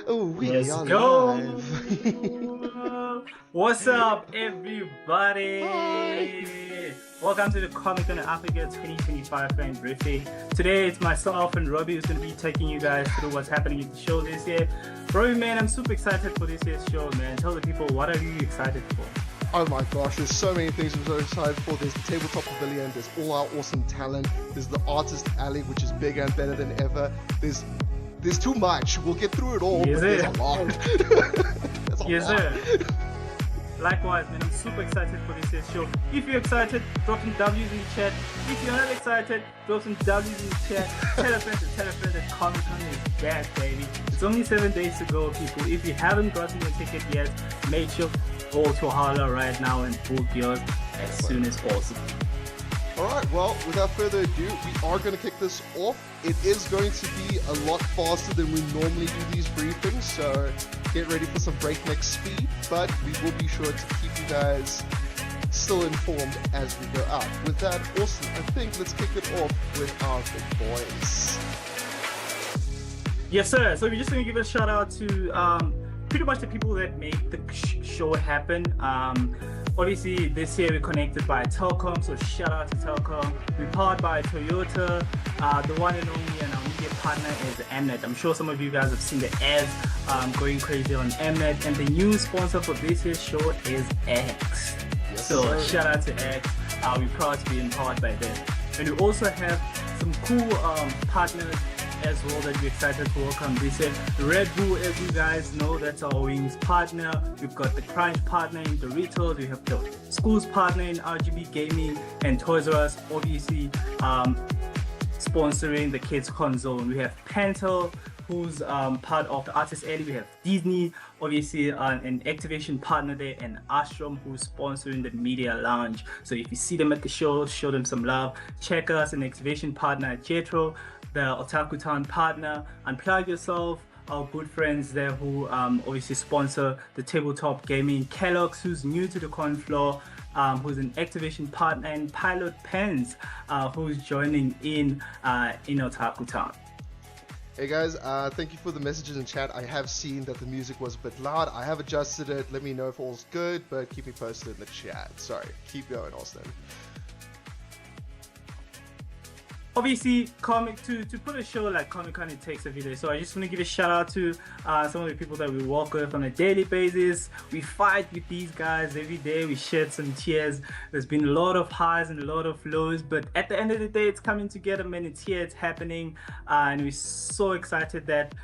Oh, we Let's are go! live. What's up, Hi. everybody? Welcome to the Comic-Con Africa 2025 fan briefing. Today, it's myself and Robbie who's going to be taking you guys through what's happening at the show this year. Robbie, man, I'm super excited for this year's show, man. Tell the people, what are you excited for? Oh my gosh, there's so many things I'm so excited for. There's the Tabletop Pavilion, there's all our awesome talent, there's the Artist Alley, which is bigger and better than ever. There's too much. We'll get through it all, Yes, but there's a lot. There's a Yes, lot. sir. Likewise, man, I'm super excited for this year's show. If you're excited, drop some W's in the chat. If you're not excited, drop some W's in the chat. Tell a friend that Comic-Con is back, baby. It's only 7 days to go, people. If you haven't gotten your ticket yet, make sure go to Holla right now and book yours as soon as possible. Alright, well, without further ado, we are going to kick this off. It is going to be a lot faster than we normally do these briefings, so get ready for some breakneck speed, but we will be sure to keep you guys still informed as we go out. With that, Austin, I think let's kick it off with our big boys. Yes, sir. So we're just going to give a shout out to pretty much the people that make the show happen. Obviously, this year we're connected by Telkom, so shout out to Telkom. We're powered by Toyota. The one and only and our media partner is Mnet. I'm sure some of you guys have seen the ads going crazy on Mnet, and the new sponsor for this year's show is X. Yes, So sir. shout out to X. We're proud to be empowered by them. And we also have some cool partners as well that we're excited to welcome this year. Red Bull, as you guys know, that's our Wings partner. We've got the Crunch partner in Doritos. We have the Schools partner in RGB Gaming, and Toys R Us, obviously sponsoring the KidsCon zone. We have Pentel, who's part of the Artist Alley. We have Disney, obviously an activation partner there, and Ashram, who's sponsoring the Media Lounge. So if you see them at the show, show them some love. Check us, an activation partner at Jetro, the Otaku Town partner. Unplug Yourself, our good friends there who obviously sponsor the tabletop gaming. Kellogg's, who's new to the con floor, who's an activation partner, and Pilot Pens, who's joining in Otaku Town. Hey guys, thank you for the messages in chat. I have seen that the music was a bit loud. I have adjusted it. Let me know if all's good, but keep me posted in the chat. Sorry. Keep going, Austin. Obviously, to put a show like Comic-Con, it takes a village. So I just want to give a shout out to some of the people that we work with on a daily basis. We fight with these guys every day. We shed some tears. There's been a lot of highs and a lot of lows, but at the end of the day, it's coming together, man. It's here, it's happening, and we're so excited that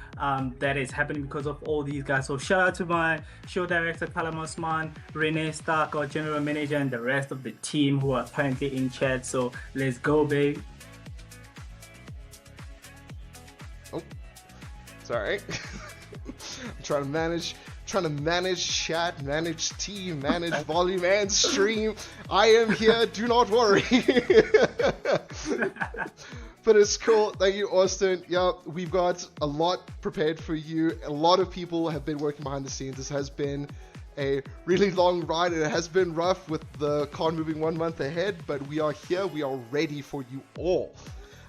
that is happening because of all these guys. So shout out to my show director, Kalam Osman, Renee Stark, our general manager, and the rest of the team who are currently in chat. So let's go, babe. Oh, sorry. I'm trying to manage chat, manage team, manage volume and stream. I am here, do not worry. But it's cool. Thank you, Austin. Yeah, we've got a lot prepared for you. A lot of people have been working behind the scenes. This has been a really long ride, and it has been rough with the con moving 1 month ahead, but we are here. We are ready for you all.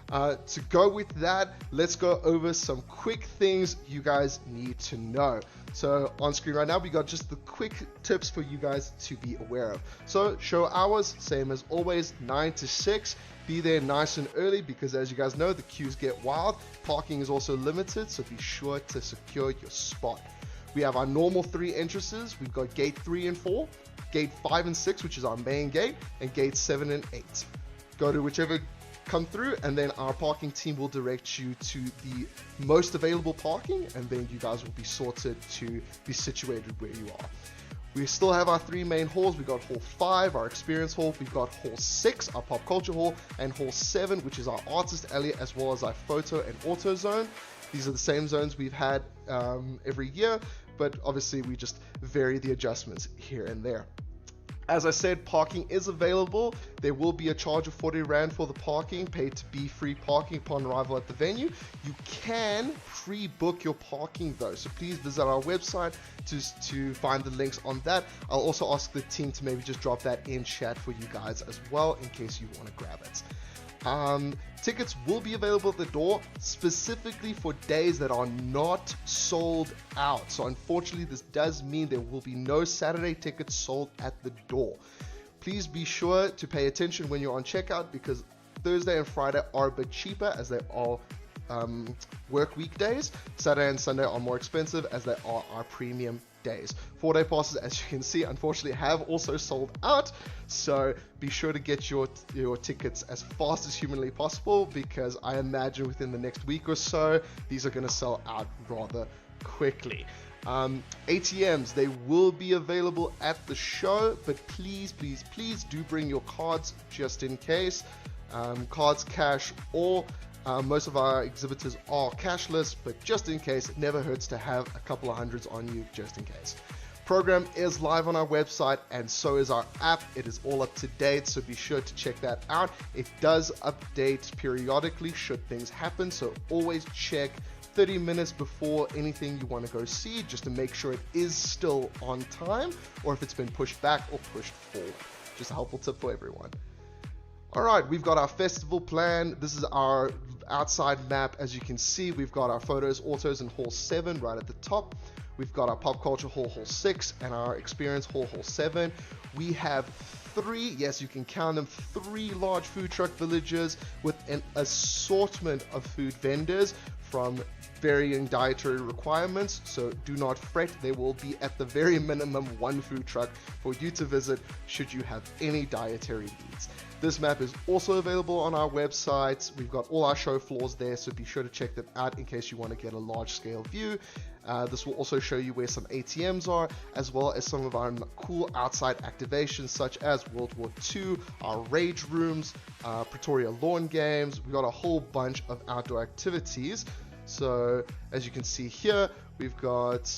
To go with that, let's go over some quick things you guys need to know. So on screen right now, we got just the quick tips for you guys to be aware of. So show hours, same as always, 9 to 6. Be there nice and early because, as you guys know, the queues get wild. Parking is also limited, so be sure to secure your spot. We have our normal 3 entrances. We've got gate 3 and 4, gate 5 and 6, which is our main gate, and gate 7 and 8. Go to whichever come through, and then our parking team will direct you to the most available parking, and then you guys will be sorted to be situated where you are. We still have our 3 main halls. We've got Hall 5, our Experience Hall. We've got Hall 6, our Pop Culture Hall, and Hall 7, which is our Artist Alley, as well as our Photo and Auto Zone. These are the same zones we've had every year, but obviously we just vary the adjustments here and there. As I said, parking is available. There will be a charge of 40 Rand for the parking, paid to be free parking upon arrival at the venue. You can pre-book your parking though, so please visit our website to find the links on that. I'll also ask the team to maybe just drop that in chat for you guys as well in case you want to grab it. Tickets will be available at the door specifically for days that are not sold out. So unfortunately, this does mean there will be no Saturday tickets sold at the door. Please be sure to pay attention when you're on checkout, because Thursday and Friday are a bit cheaper as they are work weekdays. Saturday and Sunday are more expensive as they are our premium days. 4-day passes, as you can see, unfortunately have also sold out, so be sure to get your tickets as fast as humanly possible, because I imagine within the next week or so these are going to sell out rather quickly. ATMs, they will be available at the show, but please do bring your cards just in case. Cards, cash, or most of our exhibitors are cashless, but just in case, it never hurts to have a couple of hundreds on you just in case. Program is live on our website, and so is our app. It is all up to date, so be sure to check that out. It does update periodically should things happen, so always check 30 minutes before anything you want to go see, just to make sure it is still on time, or if it's been pushed back or pushed forward. Just a helpful tip for everyone. Alright, we've got our festival plan. This is our outside map. As you can see, we've got our photos, autos in Hall 7 right at the top. We've got our pop culture hall, Hall 6, and our experience hall, Hall 7. We have 3, yes, you can count them, 3 large food truck villages with an assortment of food vendors from varying dietary requirements, so do not fret. There will be at the very minimum 1 food truck for you to visit should you have any dietary needs. This map is also available on our website. We've got all our show floors there, so be sure to check them out in case you want to get a large scale view. This will also show you where some ATMs are, as well as some of our cool outside activations such as World War II, our rage rooms, Pretoria lawn games. We've got a whole bunch of outdoor activities. So as you can see here, we've got,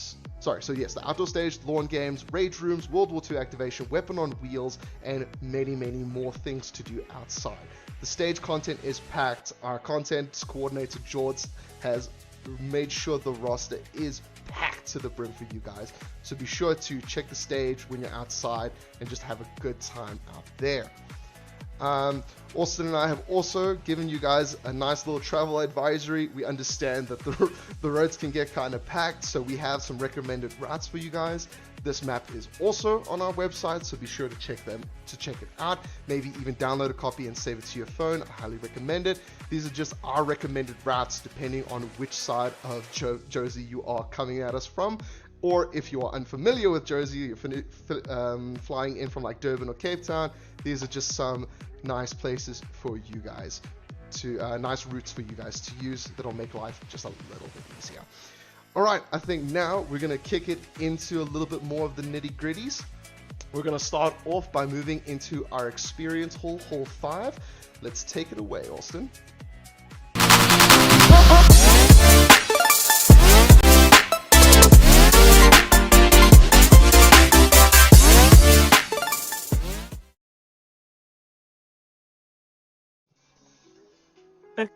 the outdoor stage, lawn games, rage rooms, World War II activation, weapon on wheels, and many more things to do outside. The stage content is packed. Our content coordinator, George, has made sure the roster is packed to the brim for you guys. So be sure to check the stage when you're outside and just have a good time out there. Austin and I have also given you guys a nice little travel advisory. We understand that the roads can get kind of packed, so we have some recommended routes for you guys. This map is also on our website, so be sure to check it out. Maybe even download a copy and save it to your phone. I highly recommend it. These are just our recommended routes depending on which side of Jersey you are coming at us from. Or if you are unfamiliar with Jersey, you're flying in from like Durban or Cape Town, these are just some nice places for you guys to, nice routes for you guys to use that'll make life just a little bit easier. Alright, I think now we're going to kick it into a little bit more of the nitty gritties. We're going to start off by moving into our experience hall, Hall 5. Let's take it away, Austin.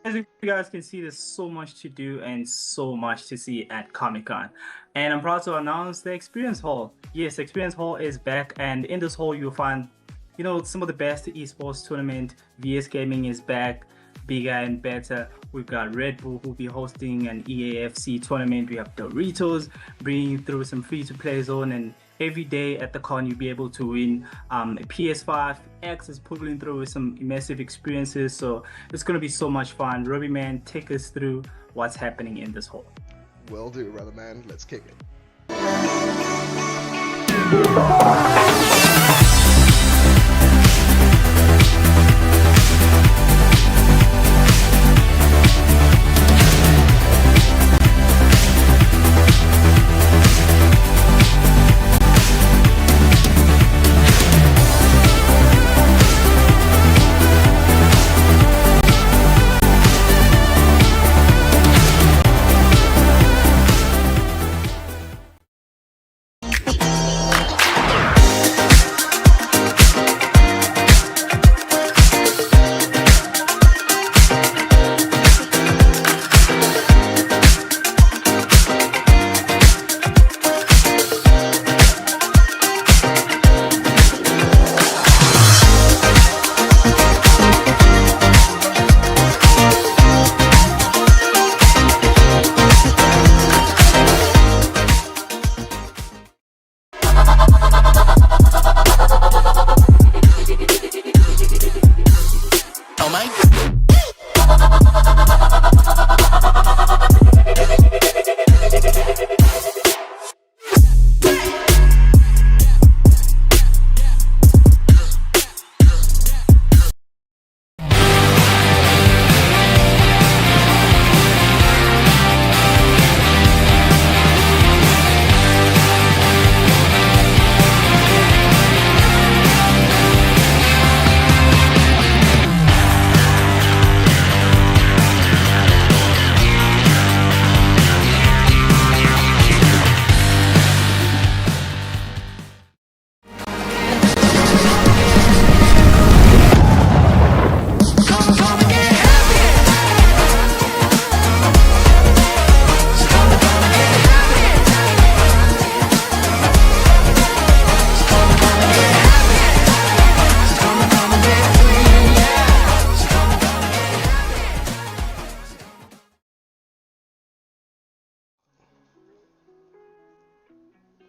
As you guys can see, there's so much to do and so much to see at Comic-Con. And I'm proud to announce the Experience Hall. Yes, Experience Hall is back, and in this hall you'll find, some of the best esports tournament. VS Gaming is back, bigger and better. We've got Red Bull who'll be hosting an EAFC tournament. We have Doritos bringing through some free-to-play zone, and every day at the con you'll be able to win a PS5. X is pulling through with some immersive experiences, so it's going to be so much fun. Robbie Man, take us through what's happening in this hall. Will do, brother man. Let's kick it.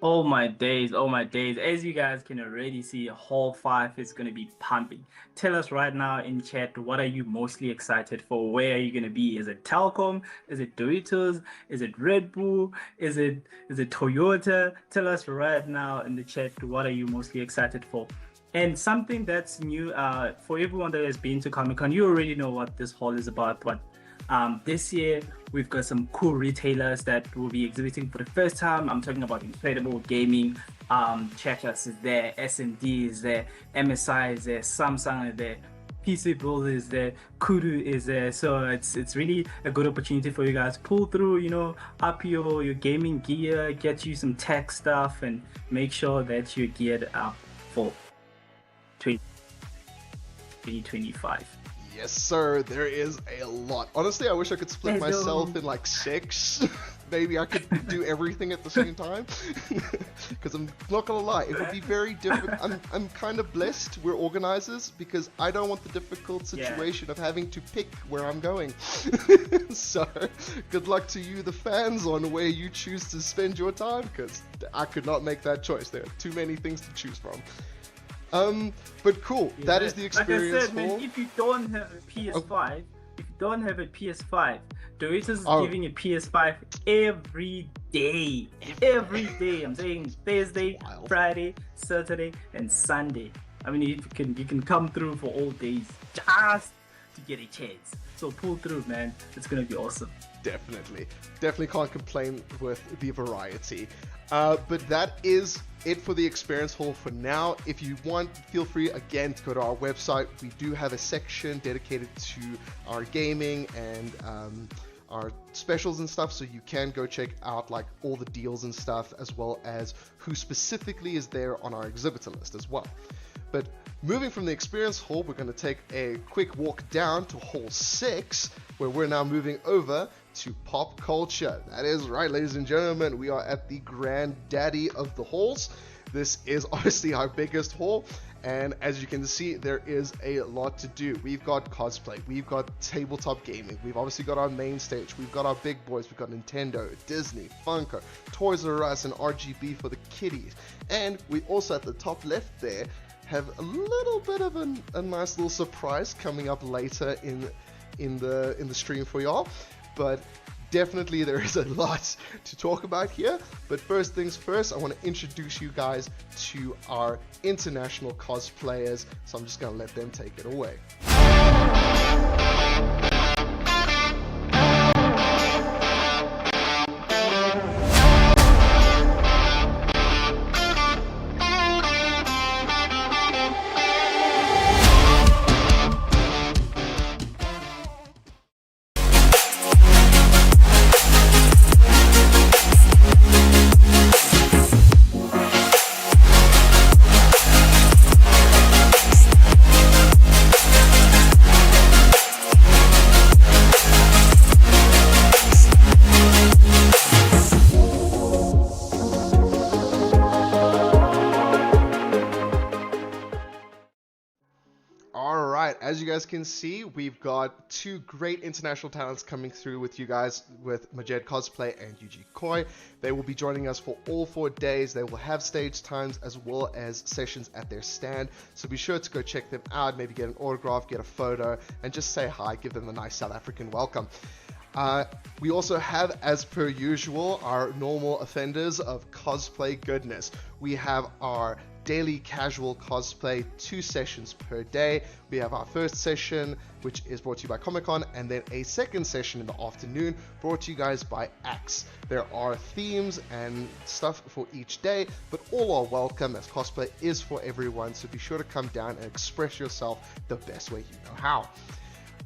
Oh my days, oh my days. As you guys can already see, Hall 5 is going to be pumping. Tell us right now in chat, what are you mostly excited for? Where are you going to be? Is it Telkom? Is it Doritos? Is it Red Bull? Is it Toyota? Tell us right now in the chat, what are you mostly excited for? And something that's new for everyone that has been to Comic-Con, you already know what this hall is about, but this year, we've got some cool retailers that will be exhibiting for the first time. I'm talking about Incredible Gaming. Checkers is there, S&D is there, MSI is there, Samsung is there, PC Builder is there, Kudu is there. So it's really a good opportunity for you guys. Pull through, up your gaming gear, get you some tech stuff, and make sure that you're geared up for 2025. Yes, sir. There is a lot. Honestly, I wish I could split myself in like 6. Maybe I could do everything at the same time. Because I'm not gonna lie, it would be very difficult. I'm kind of blessed we're organizers because I don't want the difficult situation of having to pick where I'm going. So, good luck to you, the fans, on where you choose to spend your time. Because I could not make that choice. There are too many things to choose from. But cool, that is the experience. Like I said, man, if you don't have a PS5, Doritos is giving a PS5 every day. Every day. I'm saying Thursday, Friday, Saturday, and Sunday. I mean, you can come through for all days just to get a chance. So pull through, man. It's gonna be awesome. Definitely can't complain with the variety. But that is it for the experience hall for now. If you want, feel free again to go to our website. We do have a section dedicated to our gaming and our specials and stuff, so you can go check out like all the deals and stuff, as well as who specifically is there on our exhibitor list as well. But moving from the experience hall, we're going to take a quick walk down to hall 6, where we're now moving over to pop culture. That is right, ladies and gentlemen, we are at the granddaddy of the halls. This is honestly our biggest hall, and as you can see, there is a lot to do. We've got cosplay, we've got tabletop gaming, we've obviously got our main stage, we've got our big boys, we've got Nintendo, Disney, Funko, Toys R Us, and RGB for the kiddies. And we also, at the top left there, have a little bit of a nice little surprise coming up later in the stream for y'all. But definitely there is a lot to talk about here. But first things first, I want to introduce you guys to our international cosplayers. So I'm just going to let them take it away. As you guys can see, we've got 2 great international talents coming through with you guys, with Majed Cosplay and Yuji Koi. They will be joining us for all 4 days. They will have stage times as well as sessions at their stand. So be sure to go check them out, maybe get an autograph, get a photo, and just say hi, give them a nice South African welcome. We also have, as per usual, our normal offenders of cosplay goodness. We have our daily casual cosplay, 2 sessions per day. We have our first session, which is brought to you by Comic-Con, and then a second session in the afternoon brought to you guys by Axe. There are themes and stuff for each day, but all are welcome, as cosplay is for everyone, so be sure to come down and express yourself the best way you know how.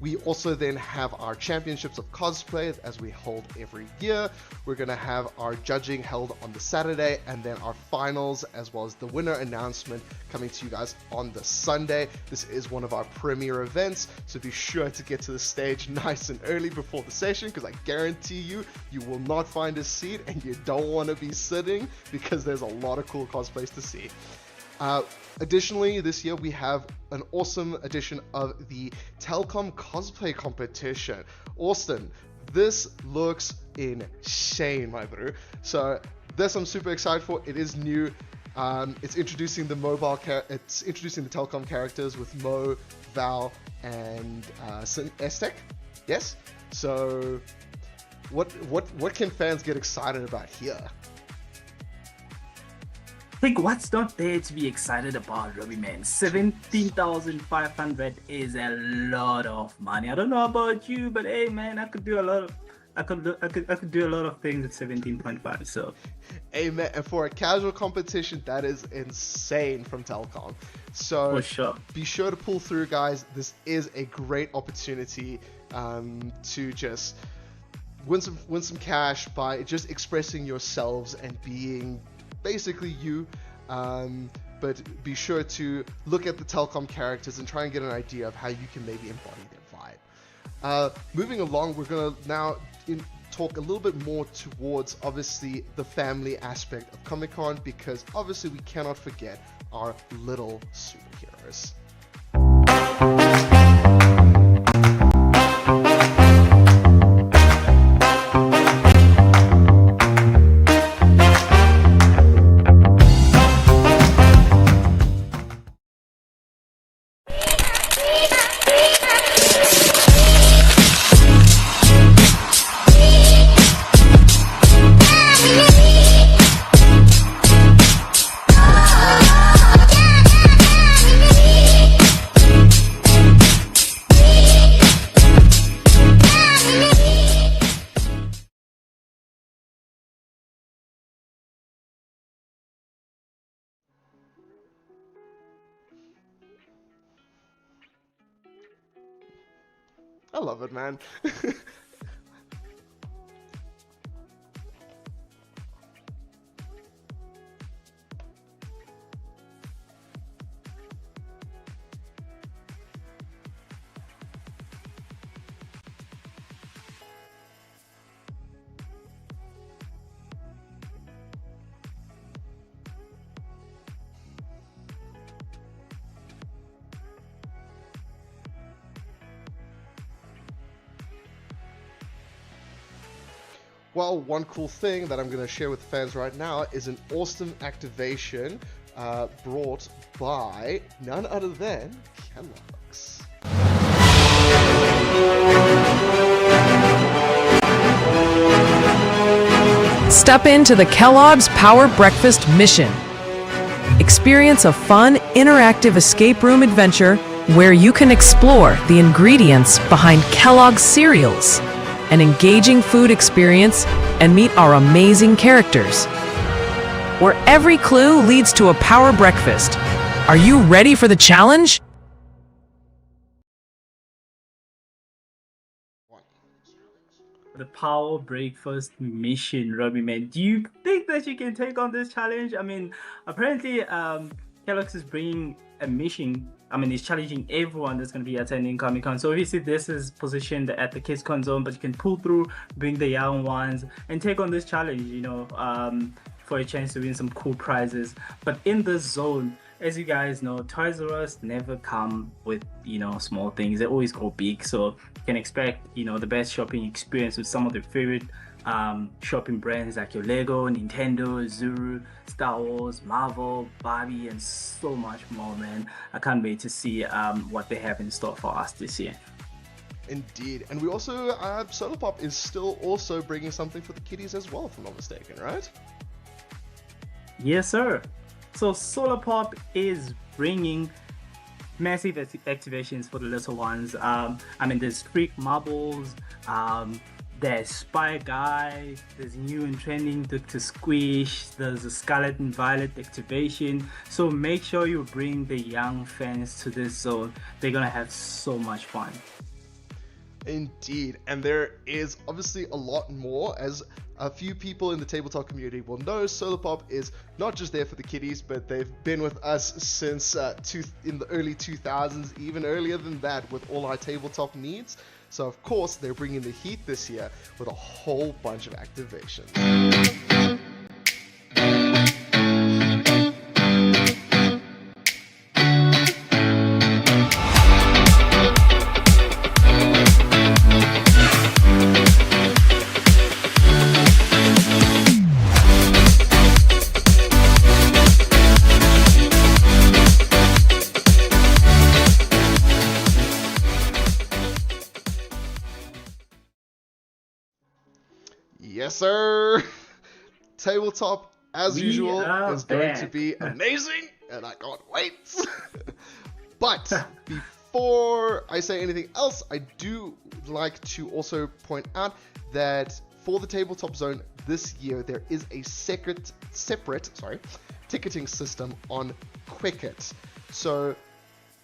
We also then have our championships of cosplay, as we hold every year. We're going to have our judging held on the Saturday, and then our finals as well as the winner announcement coming to you guys on the Sunday. This is one of our premier events, so be sure to get to the stage nice and early before the session, because I guarantee you will not find a seat, and you don't want to be sitting, because there's a lot of cool cosplays to see. Additionally, this year we have an awesome edition of the Telkom cosplay competition. Austin, this looks insane, my bro. So this I'm super excited for. It is new. It's introducing the telecom characters with Mo, Val, and Aztec. Yes. So, what can fans get excited about here? I think what's not there to be excited about, Robbie, man. 17,500 is a lot of money. I don't know about you, but hey, man, I could do a lot of things at 17.5. So, hey, man, and for a casual competition, that is insane from Telcom. So, for sure, be sure to pull through, guys. This is a great opportunity to just win some cash by just expressing yourselves and being basically you, but be sure to look at the Telcom characters and try and get an idea of how you can maybe embody their vibe. Moving along, we're gonna now talk a little bit more towards obviously the family aspect of Comic-Con, because obviously we cannot forget our little superheroes. I love it, man. Well, one cool thing that I'm going to share with fans right now is an awesome activation brought by none other than Kellogg's. Step into the Kellogg's Power Breakfast mission. Experience a fun, interactive escape room adventure where you can explore the ingredients behind Kellogg's cereals, an engaging food experience, and meet our amazing characters, where every clue leads to a power breakfast. Are you ready for the challenge? the power breakfast mission, Robbie, man. Do you think that you can take on this challenge? I mean, apparently Kellogg's is bringing a mission. I mean, it's challenging everyone that's going to be attending Comic-Con. So obviously this is positioned at the KidsCon zone, but you can pull through, bring the young ones, and take on this challenge, you know, for a chance to win some cool prizes. But in this zone, as you guys know, Toys R Us never come with, you know, small things. They always go big. So you can expect, you know, the best shopping experience with some of their favorite shopping brands like your Lego, Nintendo, Zuru, Star Wars, Marvel, Barbie, and so much more, man. I can't wait to see what they have in store for us this year. Indeed. And we also, Solar Pop is still also bringing something for the kiddies as well, if I'm not mistaken, right? Yes, sir. So Solar Pop is bringing massive activations for the little ones. I mean, there's Freak Marbles, there's Spy Guy, there's new and trending to Squish, there's a Scarlet and Violet activation. So make sure you bring the young fans to this zone. They're gonna have so much fun. Indeed, and there is obviously a lot more. As a few people in the tabletop community will know, Solar Pop is not just there for the kiddies, but they've been with us since in the early 2000s, even earlier than that, with all our tabletop needs. So of course they're bringing the heat this year with a whole bunch of activations. Yes, sir. Tabletop, as We usual, are is going to back. be amazing, and I can't wait. But before I say anything else, I do like to also point out that for the tabletop zone this year, there is a separate ticketing system on Quicket. So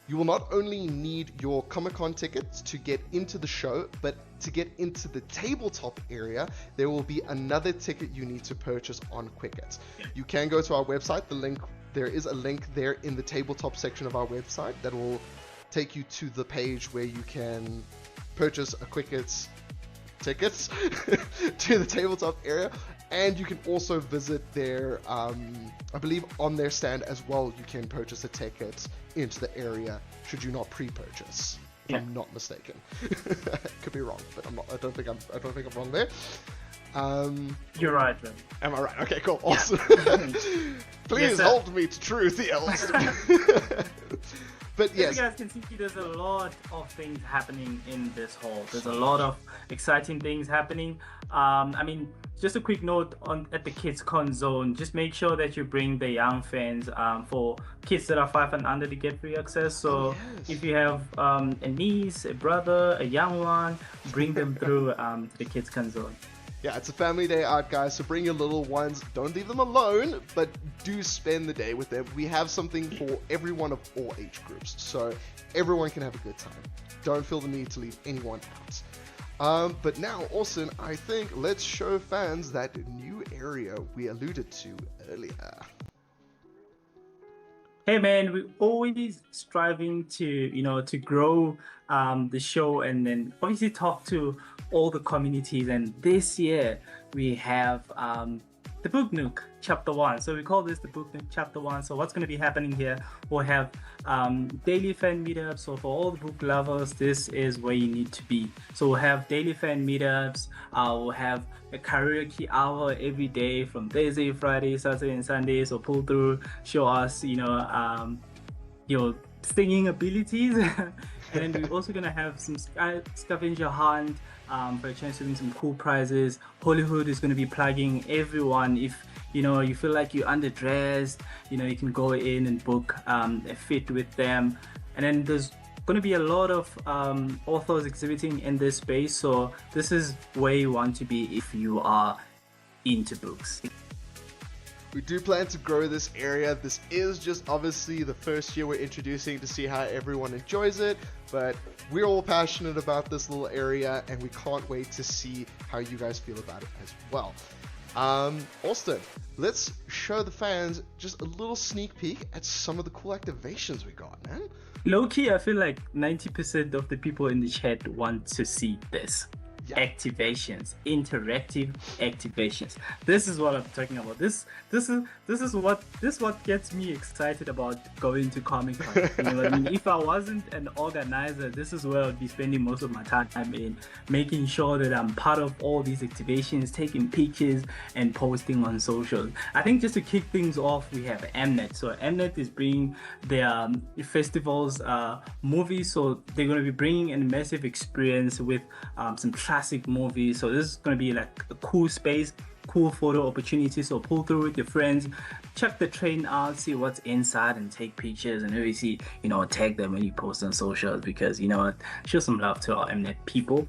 you will not only need your Comic-Con tickets to get into the show, but to get into the tabletop area, there will be another ticket you need to purchase on Quicket. You can go to our website. There is a link there in the tabletop section of our website that will take you to the page where you can purchase a Quicket tickets to the tabletop area. And you can also visit their, I believe on their stand as well, you can purchase a ticket into the area should you not pre-purchase. If I'm not mistaken. Could be wrong, but I don't think I'm wrong there. You're right, man. Am I right? Okay, cool. Awesome. Please Yes, hold me to truth, Els. But As yes, you guys can see, there's a lot of things happening in this hall. There's a lot of exciting things happening. I mean, just a quick note at the KidsCon zone, just make sure that you bring the young fans for kids that are 5 and under to get free access. So if you have a niece, a brother, a young one, bring them through to the KidsCon zone. yeah, it's a family day out, guys, so bring your little ones. Don't leave them alone, but do spend the day with them. We have something for everyone of all age groups, so everyone can have a good time. Don't feel the need to leave anyone out. But now, Austin, I think let's show fans that new area we alluded to earlier. Hey man, we're always striving to grow the show and then obviously talk to all the communities. And this year we have the Book Nook Chapter 1. So we call this the Book Nook Chapter 1. So what's going to be happening here? We'll have daily fan meetups. So for all the book lovers, this is where you need to be. So we'll have daily fan meetups. We'll have a karaoke hour every day from Thursday, Friday, Saturday, and Sunday. So pull through, show us, your singing abilities. And then we're also gonna have some scavenger hunt for a chance to win some cool prizes. Hollywood is gonna be plugging everyone. If you feel like you're underdressed, you can go in and book a fit with them. And then there's going to be a lot of authors exhibiting in this space, so this is where you want to be if you are into books. We do plan to grow this area. This is just obviously the first year we're introducing to see how everyone enjoys it, but we're all passionate about this little area and we can't wait to see how you guys feel about it as well. Austin, let's show the fans just a little sneak peek at some of the cool activations we got, man. Low-key, I feel like 90% of the people in the chat want to see this. Yeah. Activations, interactive activations. This is what I'm talking about. This is what gets me excited about going to Comic-Con. You know what I mean? If I wasn't an organizer, this is where I'd be spending most of my time in, making sure that I'm part of all these activations, taking pictures and posting on social. I think just to kick things off, we have Mnet. So Mnet is bringing their festivals movies. So they're going to be bringing an immersive experience with some classic movies. So this is going to be like a cool space, cool photo opportunities. So pull through with your friends, check the train out, see what's inside and take pictures, and obviously tag them when you post on socials, because show some love to our Mnet people.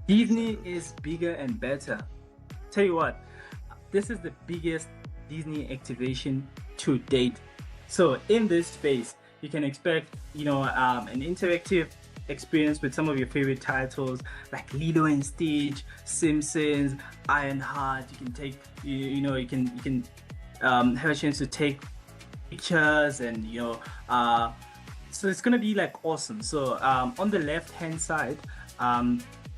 Disney is bigger and better. Tell you what, this is the biggest Disney activation to date. So in this space you can expect an interactive experience with some of your favorite titles like Lilo and Stitch, Simpsons, Ironheart. You can take you can have a chance to take pictures, and so it's gonna be like awesome. So on the left hand side,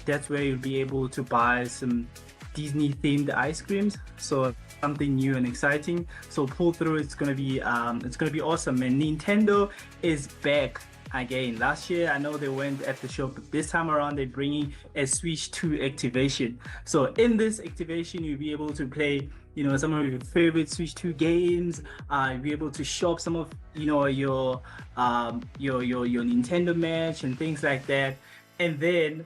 that's where you'll be able to buy some Disney themed ice creams. So something new and exciting. So pull through. It's gonna be awesome. And Nintendo is back again. Last year I know they went at the show, but this time around they're bringing a Switch 2 activation. So in this activation you'll be able to play some of your favorite Switch 2 games. You'll be able to shop some of your Nintendo merch and things like that. And then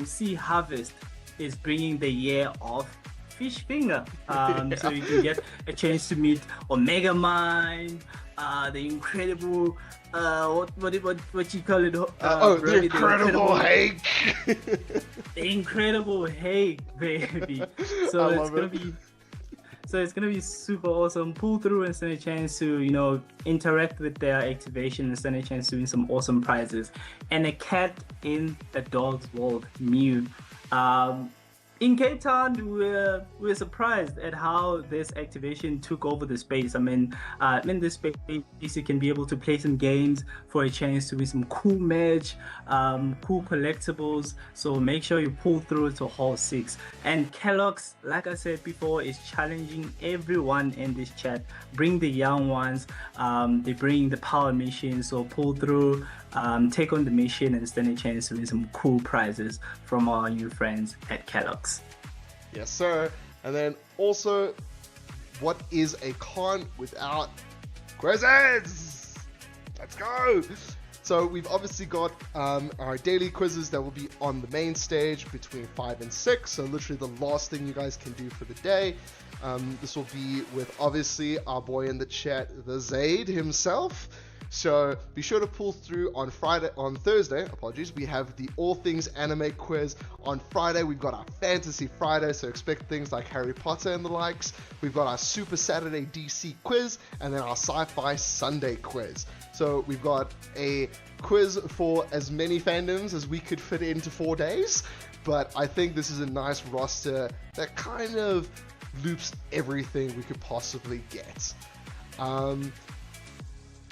Sea Harvest is bringing the year of fish finger. So you can get a chance to meet Omega Mind, the incredible what you call it? The Incredible Hank. The Incredible Hank, baby. So it's gonna be super awesome. Pull through and stand a chance to, you know, interact with their activation and stand a chance to win some awesome prizes. And a cat in a dog's world, Mew. In Cape Town, we're surprised at how this activation took over the space. I mean, in this space, you can be able to play some games for a chance to win some cool merch, cool collectibles. So make sure you pull through to Hall 6. And Kellogg's, like I said before, is challenging everyone in this chat. Bring the young ones. They bring the power mission. So pull through, take on the mission, and stand a chance to win some cool prizes from our new friends at Kellogg's. Yes, sir. And then also, what is a con without quizzes? Let's go. So we've obviously got our daily quizzes that will be on the main stage between 5 and 6. So literally the last thing you guys can do for the day. This will be with obviously our boy in the chat, the Zaid himself. So be sure to pull through on Thursday, we have the All Things Anime quiz. On Friday, we've got our Fantasy Friday, so expect things like Harry Potter and the likes. We've got our Super Saturday DC quiz, and then our Sci-Fi Sunday quiz. So we've got a quiz for as many fandoms as we could fit into 4 days, but I think this is a nice roster that kind of loops everything we could possibly get.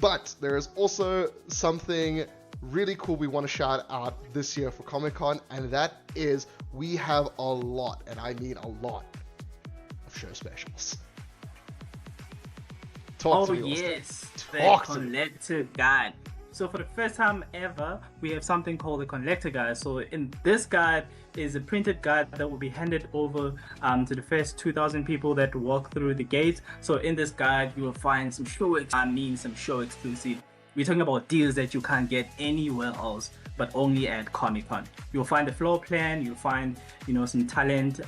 But there is also something really cool we want to shout out this year for Comic-Con, and that is we have a lot, and I mean a lot, of show specials. Talk to me, Austin. Yes, the collector guide. So for the first time ever, we have something called the collector guide. So in this guide is a printed guide that will be handed over to the first 2,000 people that walk through the gates. So in this guide, you will find some show exclusive. We're talking about deals that you can't get anywhere else, but only at Comic-Con. You'll find the floor plan, you'll find, you know, some talent,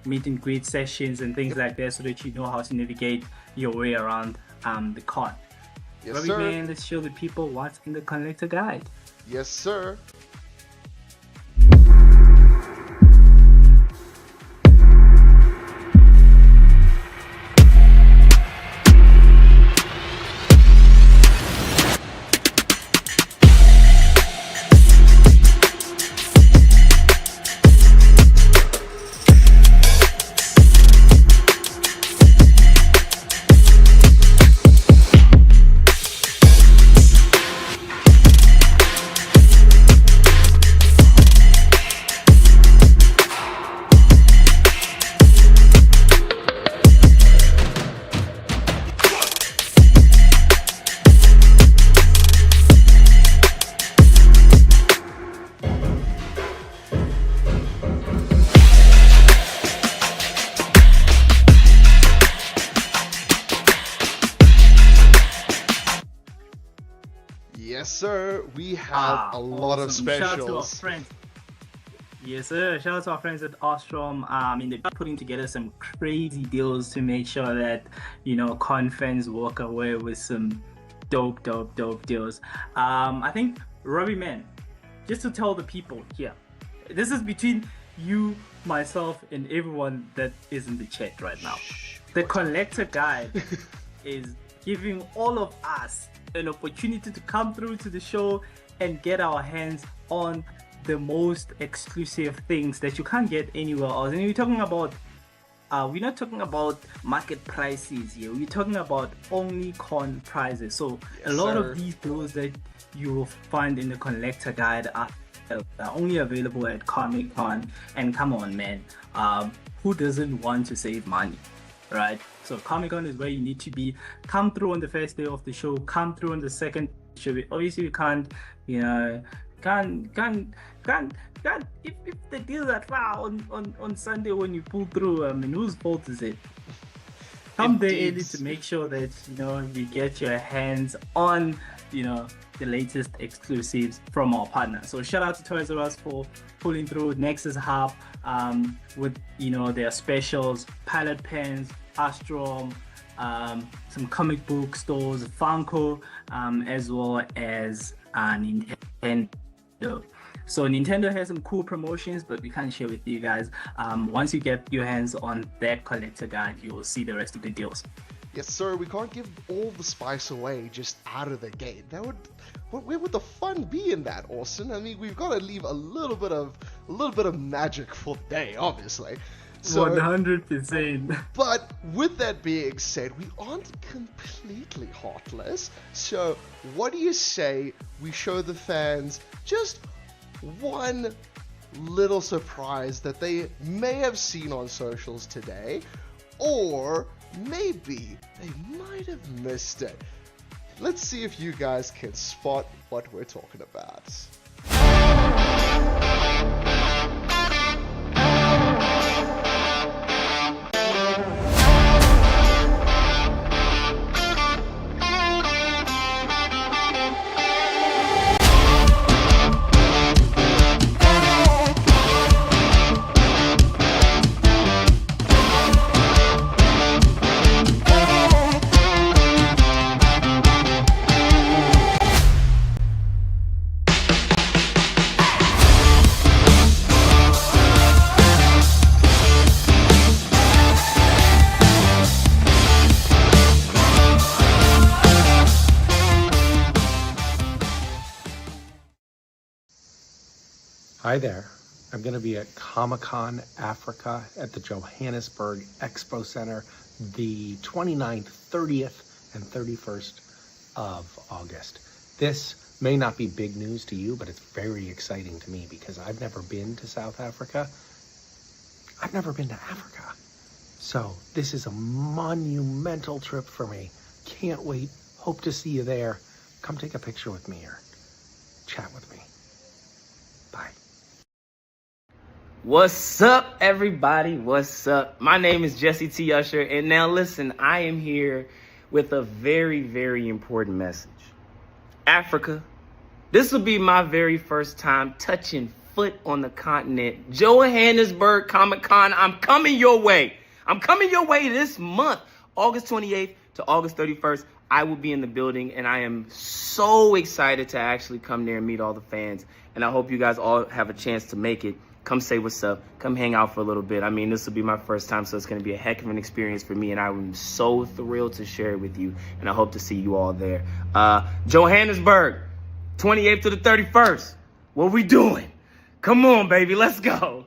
meet and greet sessions and things like that, so that you know how to navigate your way around the con. Yes, Robbie, sir. man, let's show the people what's in the collector guide. Yes, sir. Yes, sir. We have a lot of specials. Shout out to our friends. Yes, sir. Shout out to our friends at Ostrom. They're putting together some crazy deals to make sure that, you know, con fans walk away with some dope deals. I think, Robbie, man, just to tell the people here, this is between you, myself, and everyone that is in the chat right now. The collector guide is giving all of us an opportunity to come through to the show and get our hands on the most exclusive things that you can't get anywhere else. And we're talking about we're not talking about market prices here, we're talking about only con prizes. So yes, a lot sir. of these deals that you will find in the collector guide are only available at Comic-Con. And come on, man, who doesn't want to save money, right? So Comic-Con is where you need to be. Come through on the first day of the show, come through on the second show. Obviously you can't, you know, if the deals are far on Sunday when you pull through, I mean, whose fault is it? Come there early to make sure that, you know, you get your hands on, you know, the latest exclusives from our partner. So shout out to Toys R Us for pulling through Nexus Hub with their specials, Pilot Pens, Astrom, some comic book stores, Funko, as well as Nintendo. So Nintendo has some cool promotions, but we can't share with you guys. Once you get your hands on that collector guide, you will see the rest of the deals. Yes, sir. We can't give all the spice away just out of the gate. Where would the fun be in that, Austin? I mean, we've got to leave a little bit of magic for the day, obviously. So, 100%. But with that being said, we aren't completely heartless. So what do you say we show the fans just one little surprise that they may have seen on socials today, or maybe they might have missed it. Let's see if you guys can spot what we're talking about. Hi there. I'm going to be at Comic-Con Africa at the Johannesburg Expo Center the 29th, 30th, and 31st of August. This may not be big news to you, but it's very exciting to me because I've never been to South Africa. I've never been to Africa. So this is a monumental trip for me. Can't wait. Hope to see you there. Come take a picture with me or chat with me. Bye. What's up, everybody? What's up? My name is Jesse T. Usher, and now listen, I am here with a very, very important message. Africa, this will be my very first time touching foot on the continent. Johannesburg Comic-Con, I'm coming your way. I'm coming your way this month, August 28th to August 31st. I will be in the building, and I am so excited to actually come there and meet all the fans, and I hope you guys all have a chance to make it. Come say what's up. Come hang out for a little bit. I mean, this will be my first time, so it's going to be a heck of an experience for me, and I'm so thrilled to share it with you, and I hope to see you all there. Johannesburg, 28th to the 31st. What we doing? Come on, baby. Let's go.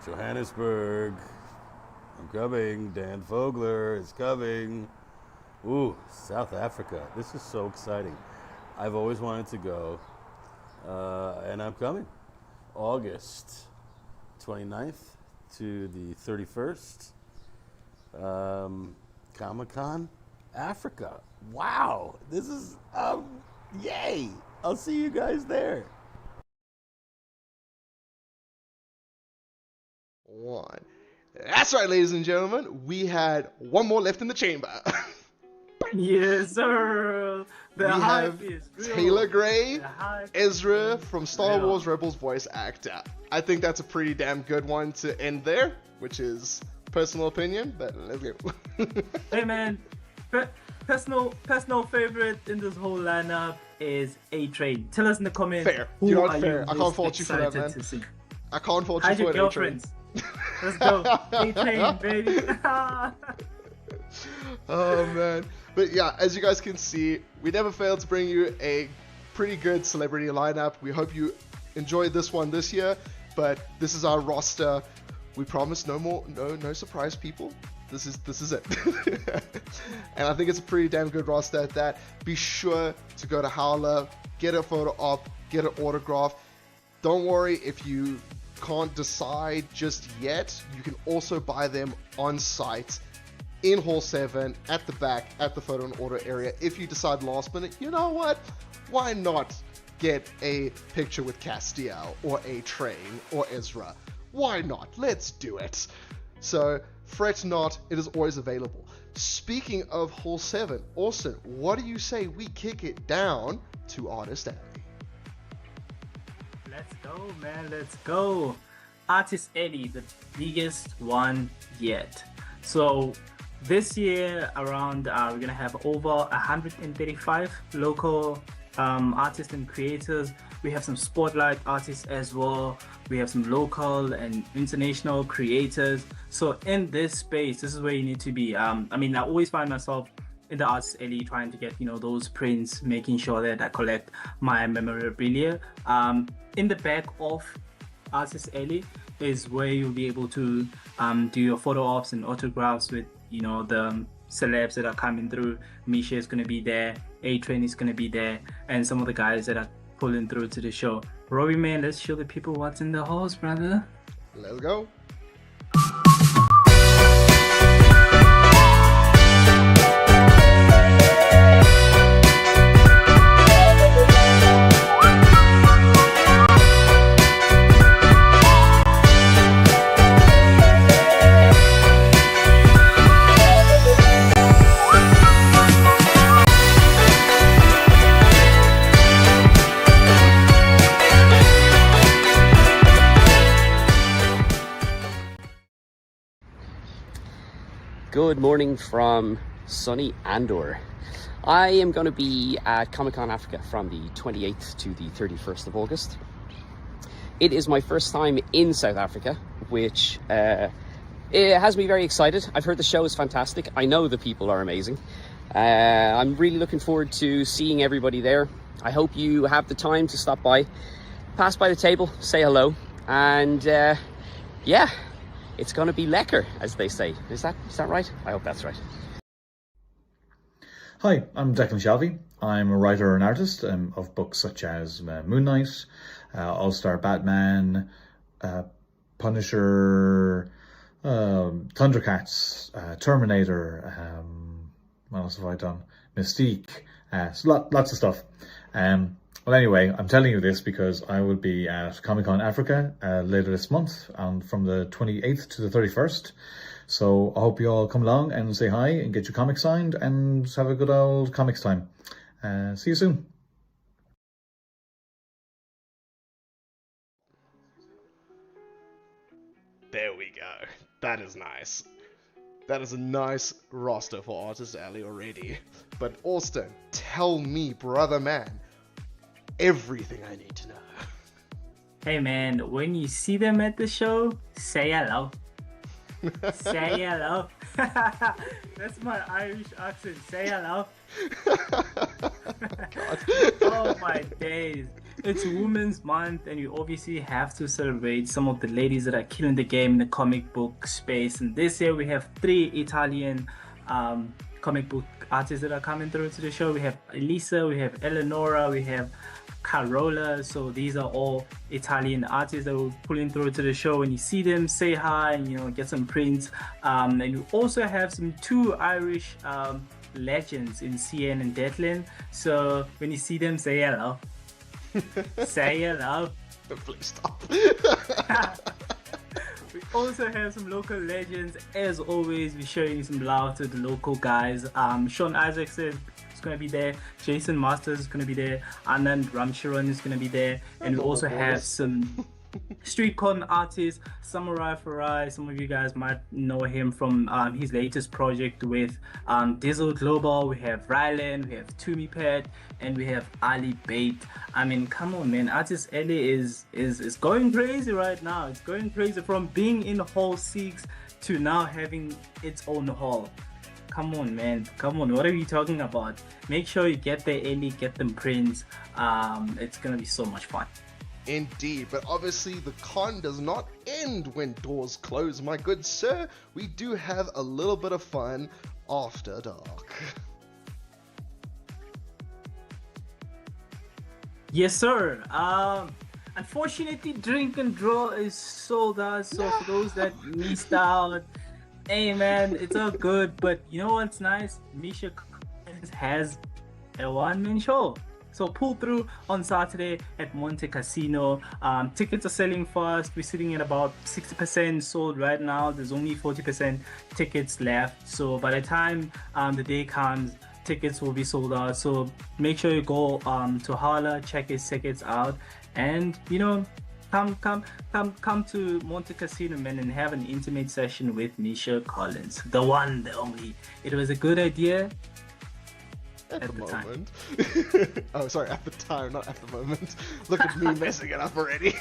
Johannesburg. I'm coming. Dan Fogler is coming. Ooh, South Africa. This is so exciting. I've always wanted to go, and I'm coming. August 29th to the 31st. Comic-Con Africa. Wow. This is, yay. I'll see you guys there. One. That's right, ladies and gentlemen. We had one more left in the chamber. Yes, sir. The we hype have is real. Taylor Gray, The hype Ezra is from Star real. Wars Rebels voice actor. I think that's a pretty damn good one to end there, which is personal opinion, but let's go. Hey man, personal favorite in this whole lineup is A-Train. Tell us in the comments. Fair. Who You know are what? Fair. you I can't most fault you for that, excited man. to see? I can't fault you Hide for your it, A-Train. girlfriends. Let's go. A-Train, baby. Oh man. But yeah, as you guys can see, we never fail to bring you a pretty good celebrity lineup. We hope you enjoyed this one this year, but this is our roster. We promise no surprise people. This is it. And I think it's a pretty damn good roster at that. Be sure to go to Howler, get a photo op, get an autograph. Don't worry if you can't decide just yet. You can also buy them on site in Hall 7, at the back, at the photo and order area. If you decide last minute, you know what? Why not get a picture with Castiel or A-Train or Ezra? Why not? Let's do it. So Fret not, it is always available. Speaking of Hall 7, Austin, what do you say we kick it down to Artist Alley? Let's go, man. Let's go. Artist Alley, the biggest one yet. So this year around, we're gonna have over 135 local artists and creators. We have some spotlight artists as well. We have some local and international creators. So in this space, this is where you need to be. I mean, I always find myself in the Artist Alley trying to get, you know, those prints, making sure that I collect my memorabilia. In the back of Artist Alley is where you'll be able to do your photo ops and autographs with, you know, the celebs that are coming through. Misha is going to be there, A-Train is going to be there, and some of the guys that are pulling through to the show. Robbie, man, let's show the people what's in the halls, brother. Let's go. Good morning from sunny Andor. I am going to be at Comic-Con Africa from the 28th to the 31st of August. It is my first time in South Africa, which it has me very excited. I've heard the show is fantastic. I know the people are amazing. I'm really looking forward to seeing everybody there. I hope you have the time to stop by, pass by the table, say hello, and yeah. It's going to be lekker, as they say. Is that right? I hope that's right. Hi, I'm Declan Shelby. I'm a writer and artist of books such as Moon Knight, All-Star Batman, Punisher, Thundercats, Terminator, what else have I done? Mystique, so lots of stuff. Well, anyway, I'm telling you this because I will be at Comic-Con Africa later this month, from the 28th to the 31st. So I hope you all come along and say hi and get your comics signed and have a good old comics time. See you soon. There we go. That is nice. That is a nice roster for Artist Alley already. But Austin, tell me, brother man, everything I need to know. Hey man, when you see them at the show, say hello. Say hello. That's my Irish accent. Say hello. Oh my days. It's Women's Month and you obviously have to celebrate some of the ladies that are killing the game in the comic book space. And this year we have 3 Italian comic book artists that are coming through to the show. We have Elisa, we have Eleonora, we have Carola. So these are all Italian artists that will pulling through to the show. When you see them, say hi and, you know, get some prints. And you also have some 2 Irish legends in CN and Declan. So when you see them, say hello. Say hello. Please stop. We also have some local legends. As always, we're showing some love to the local guys. Sean Isaacs is going to be there. Jason Masters is going to be there. Anand Ramcharan is going to be there. And we also have some street con artists. Samurai Farai, some of you guys might know him from his latest project with Dizzle Global. We have Rylan, we have Toomey Pet, and we have Ali Bait. I mean, come on, man. Artist Alley is going crazy right now. It's going crazy from being in Hall 6 to now having its own hall. Come on, man. Come on. What are you talking about? Make sure you get the Alley, get them prints. It's going to be so much fun. Indeed, but obviously the con does not end when doors close, my good sir. We do have a little bit of fun after dark. Yes, sir. Unfortunately, Drink and Draw is sold out, so for those that missed out, hey man, it's all good, but you know what's nice? Misha has a one-man show. So pull through on Saturday at Monte Casino. Tickets are selling fast. We're sitting at about 60% sold right now. There's only 40% tickets left. So by the time the day comes, tickets will be sold out. So make sure you go to Hala, check his tickets out, and come to Monte Casino, man, and have an intimate session with Misha Collins, the one, the only. It was a good idea at the moment. Oh, sorry, at the time, not at the moment. Look at me messing it up already.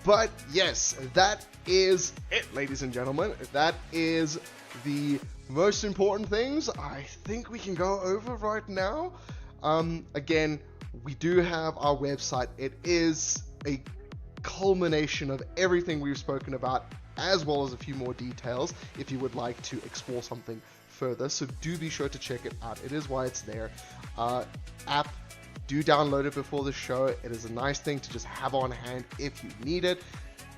But yes, that is it, ladies and gentlemen. That is the most important things I think we can go over right now. Again, we do have our website. It is a culmination of everything we've spoken about, as well as a few more details if you would like to explore something further. So do be sure to check it out. It is why it's there. App, do download it before the show. It is a nice thing to just have on hand if you need it.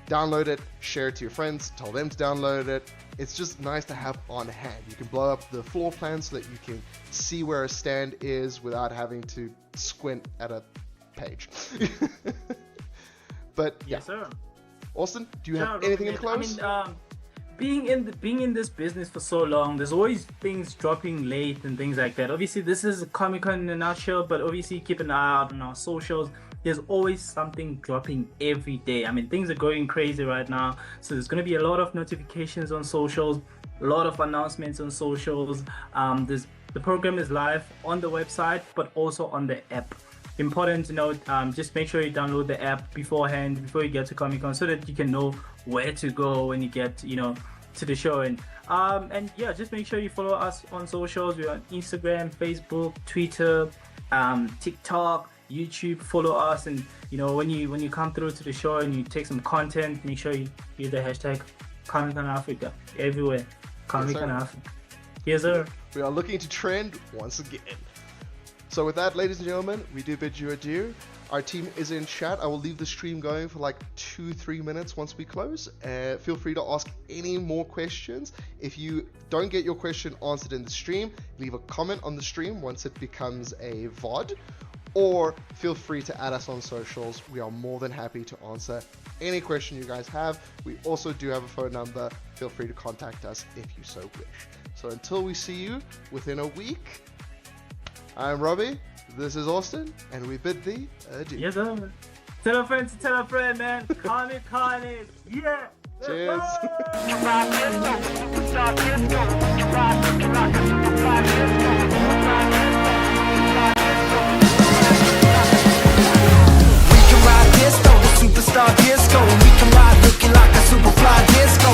Download it, share it to your friends, tell them to download it. It's just nice to have on hand. You can blow up the floor plan so that you can see where a stand is without having to squint at a page. But yes, sir. Austin, do you have anything in close? I mean, being in this business for so long, there's always things dropping late and things like that. Obviously, this is a Comic-Con in a nutshell, but obviously keep an eye out on our socials. There's always something dropping every day. I mean, things are going crazy right now, so there's going to be a lot of notifications on socials, a lot of announcements on socials. The program is live on the website, but also on the app. Important to note, just make sure you download the app beforehand, before you get to Comic-Con, so that you can know where to go when you get, to the show. And yeah, just make sure you follow us on socials. We're on Instagram, Facebook, Twitter, TikTok, YouTube. Follow us, and when you come through to the show and you take some content, make sure you use the hashtag Comic-Con Africa everywhere. Comic-Con Africa. Yes, sir. We are looking to trend once again. So with that, ladies and gentlemen, we do bid you adieu. Our team is in chat. I will leave the stream going for like 2-3 minutes once we close. Feel free to ask any more questions. If you don't get your question answered in the stream, leave a comment on the stream once it becomes a VOD, or feel free to add us on socials. We are more than happy to answer any question you guys have. We also do have a phone number. Feel free to contact us if you so wish. So until we see you within a week, I'm Robbie, this is Austin, and we bid thee adieu. Yes, sir. Tell a friend, man. Comic-Con is, yeah. Cheers. We can ride disco, the superstar disco. We can ride looking like a super fly disco.